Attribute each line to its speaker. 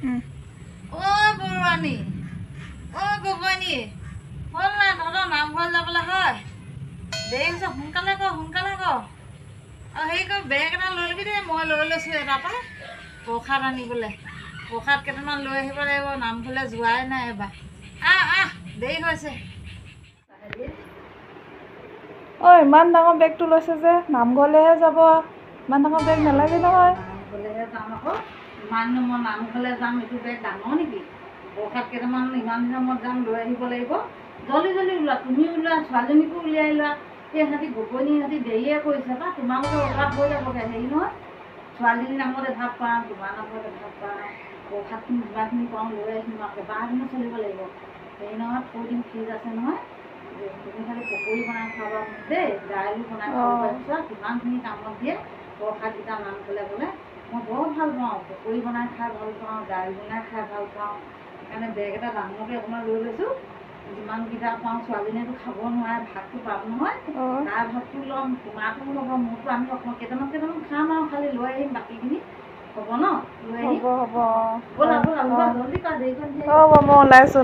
Speaker 1: অ' বৰুৱানী, অ' গগৈনী, হ'ল নাই তহঁতৰ নামঘৰ যাবলৈ হয়? দেৰি হৈছে, সোনকালে কৰ। আৰু হেৰি কৰ, বেগ এটা লৈ ল'বি দেই, মই লৈ লৈছোঁ এটাৰ পৰা প্ৰসাদ আনিবলৈ। প্ৰসাদ কেইটামান লৈ আহিব লাগিব, নামঘৰলৈ যোৱাই নাই এবাৰ। আহ দেৰি হৈছে।
Speaker 2: অ' ইমান ডাঙৰ বেগটো লৈছে যে, নামঘৰলৈহে যাব। ইমান ডাঙৰ বেগ নালাগে নহয়।
Speaker 1: নামঘৰলৈহে যাম আকৌ, ইমান দিনৰ মই নামঘৰলৈ যাম, এইটো বেগ ডাঙৰ নেকি? প্ৰসাদ কেইটামান ইমান দিনৰ মূৰত যাম, লৈ আহিব লাগিব। জল্দি ওলোৱা, তুমি ওলোৱা, ছোৱালীজনীকো উলিয়াই লোৱা। সিহঁতি গগৈনী দেৰিয়ে কৰিছে বা তোমালোকে ওলোৱা হৈ যাবগৈ। হেৰি নহয়, ছোৱালীজনীৰ নামত এভাগ পাওঁ, তোমাৰ নামত এভাগ পাওঁ, প্ৰসাদখিনি যিমানখিনি পাওঁ লৈ আহিম আৰু কেইবাদিনো চলিব লাগিব। হেৰি নহয়, থৈ দিম, ফ্ৰিজ আছে নহয়, তুমি খালি পকৰি বনাই খাবা দেই, দাইলো বনাই খাব পাৰিছা। কিমানখিনি কামত দিয়ে প্ৰসাদকেইটা নামঘৰলৈ গ'লে। মই বৰ ভাল পাওঁ, পকৰি বনাই খাই ভাল পাওঁ, দাইল বনাই খাই ভাল পাওঁ। সেইকাৰণে বেগ এটা ডাঙৰকৈ অকণমান লৈ লৈছোঁ। যিমানকেইটা পাওঁ, ছোৱালীজনীয়েতো খাব নোৱাৰে, ভাতটো পাম নহয়, তাৰ ভাতটো ল'ম, তোমাৰটো ল'ব, মোৰতো আমি অকণমান কেইটামান খাম আৰু খালি লৈ আহিম বাকীখিনি। হ'ব ন? লৈ আহিম।
Speaker 2: হ'ব
Speaker 1: ব'লা জল্দি কৰা, দেৰি কৰি
Speaker 2: হ'ব, মই ওলাইছোঁ।